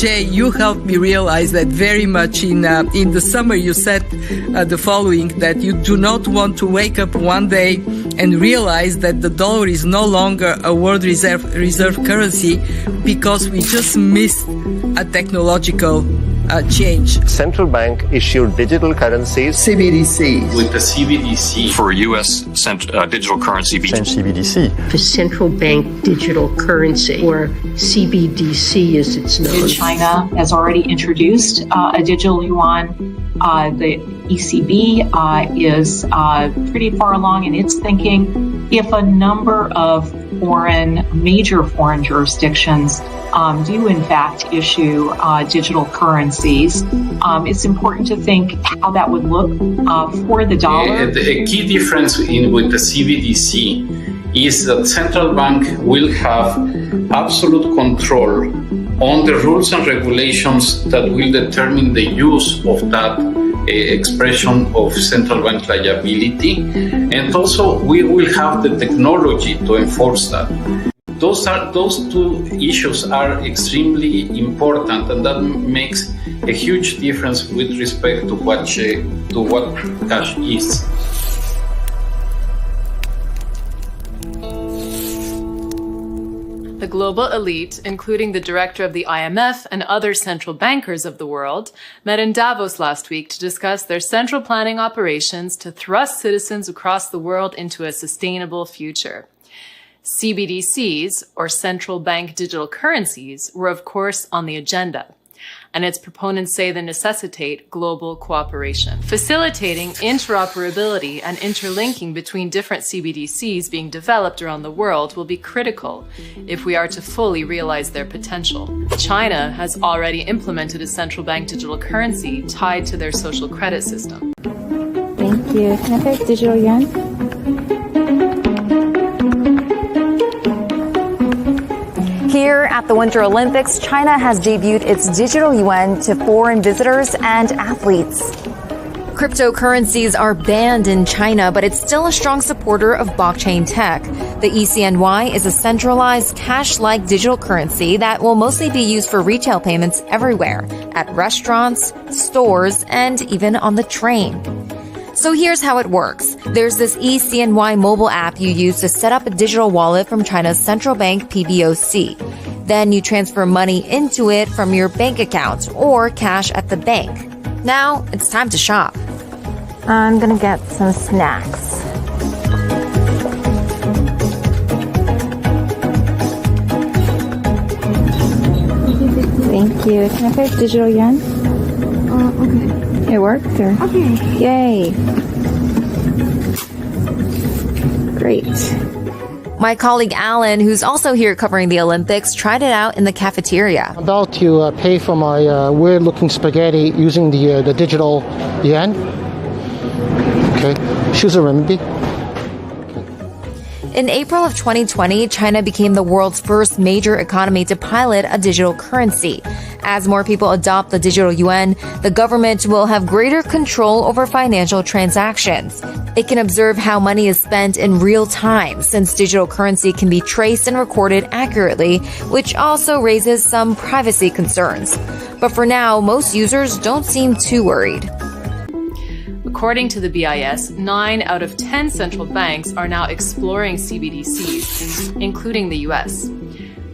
Jay, you helped me realize that very much. In the summer, you said the following, that you do not want to wake up one day and realize that the dollar is no longer a world reserve currency because we just missed a technological change. Central bank issued digital currencies, CBDCs. With the CBDC. For U.S. digital currency. CBDC. The central bank digital currency, or CBDC as it's known. China has already introduced a digital yuan. The ECB is pretty far along in its thinking. If a number of major foreign jurisdictions do in fact issue digital currencies, it's important to think how that would look for the dollar. The key difference with the CBDC is that central bank will have absolute control on the rules and regulations that will determine the use of that expression of central bank liability, and also we will have the technology to enforce that. Those two issues are extremely important, and that makes a huge difference with respect to what cash is. The global elite, including the director of the IMF and other central bankers of the world, met in Davos last week to discuss their central planning operations to thrust citizens across the world into a sustainable future. CBDCs, or central bank digital currencies, were of course on the agenda, and its proponents say they necessitate global cooperation. Facilitating interoperability and interlinking between different CBDCs being developed around the world will be critical if we are to fully realize their potential. China has already implemented a central bank digital currency tied to their social credit system. Thank you. Can I pick digital yuan? Here at the Winter Olympics, China has debuted its digital yuan to foreign visitors and athletes. Cryptocurrencies are banned in China, but it's still a strong supporter of blockchain tech. The eCNY is a centralized cash-like digital currency that will mostly be used for retail payments everywhere, at restaurants, stores, and even on the train. So here's how it works. There's this eCNY mobile app you use to set up a digital wallet from China's central bank PBOC. Then you transfer money into it from your bank account or cash at the bank. Now it's time to shop. I'm gonna get some snacks. Thank you. Can I pay digital yuan? Okay. It works, or? Okay. Yay. Great. My colleague Alan, who's also here covering the Olympics, tried it out in the cafeteria. I'm about to pay for my weird-looking spaghetti using the digital yuan. Okay, choose a renminbi. In April of 2020, China became the world's first major economy to pilot a digital currency. As more people adopt the digital yuan, the government will have greater control over financial transactions. It can observe how money is spent in real time, since digital currency can be traced and recorded accurately, which also raises some privacy concerns. But for now, most users don't seem too worried. According to the BIS, 9 out of 10 central banks are now exploring CBDCs, including the US.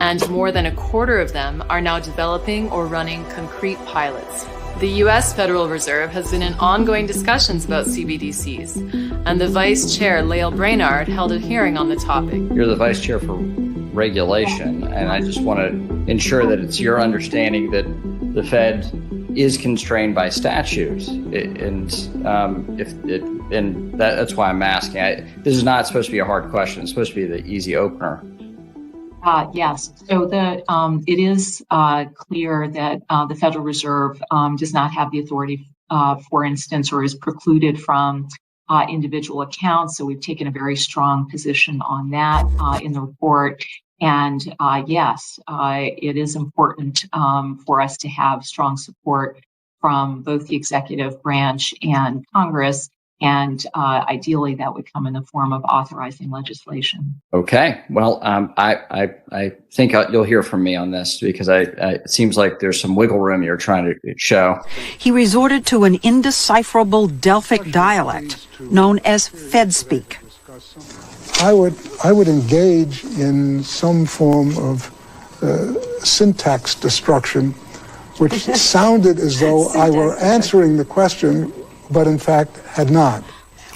And more than a quarter of them are now developing or running concrete pilots. The US Federal Reserve has been in ongoing discussions about CBDCs, and the Vice Chair, Lael Brainard, held a hearing on the topic. You're the Vice Chair for Regulation, and I just want to ensure that it's your understanding that the Fed is constrained by statute, that's why I'm asking. This is not supposed to be a hard question. It's supposed to be the easy opener. Yes. So it is clear that the Federal Reserve does not have the authority, for instance, or is precluded from individual accounts. So we've taken a very strong position on that in the report. And yes, it is important for us to have strong support from both the executive branch and Congress And ideally, that would come in the form of authorizing legislation. Okay. Well, I think you'll hear from me on this because it seems like there's some wiggle room you're trying to show. He resorted to an indecipherable Delphic dialect known as Fed speak. I would engage in some form of syntax destruction, which sounded as though I were answering the question, but in fact had not.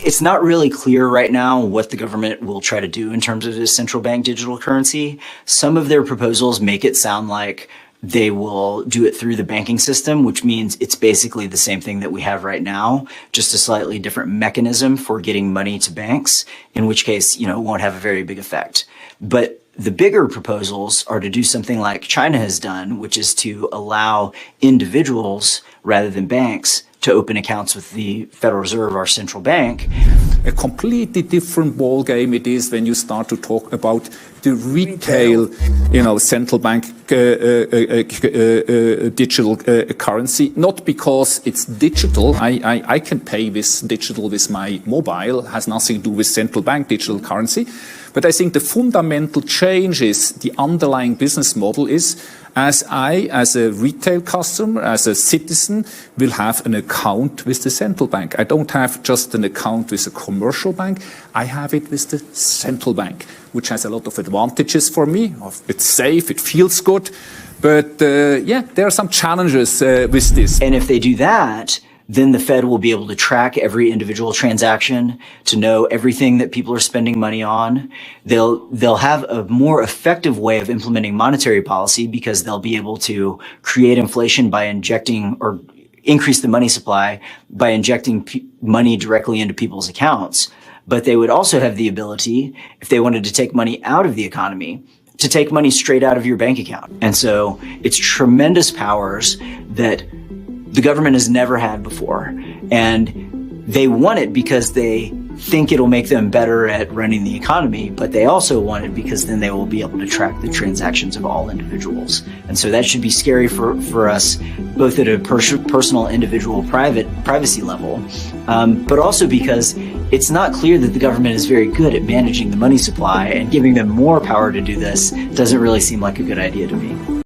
It's not really clear right now what the government will try to do in terms of this central bank digital currency. Some of their proposals make it sound like they will do it through the banking system, which means it's basically the same thing that we have right now, just a slightly different mechanism for getting money to banks, in which case, it won't have a very big effect. But the bigger proposals are to do something like China has done, which is to allow individuals rather than banks to open accounts with the Federal Reserve, our central bank. A completely different ball game it is when you start to talk about the retail, central bank digital currency. Not because it's digital. I can pay this digital with my mobile. It has nothing to do with central bank digital currency. But I think the fundamental change is the underlying business model is as I, as a retail customer, as a citizen, will have an account with the central bank. I don't have just an account with a commercial bank. I have it with the central bank, which has a lot of advantages for me. It's safe, it feels good. But there are some challenges with this. And if they do that, then the Fed will be able to track every individual transaction to know everything that people are spending money on. They'll have a more effective way of implementing monetary policy because they'll be able to create inflation by injecting or increase the money supply by injecting money directly into people's accounts. But they would also have the ability, if they wanted to take money out of the economy, to take money straight out of your bank account. And so it's tremendous powers that the government has never had before. And they want it because they think it'll make them better at running the economy, but they also want it because then they will be able to track the transactions of all individuals. And so that should be scary for us, both at a personal, individual, privacy level, but also because it's not clear that the government is very good at managing the money supply, and giving them more power to do this doesn't really seem like a good idea to me.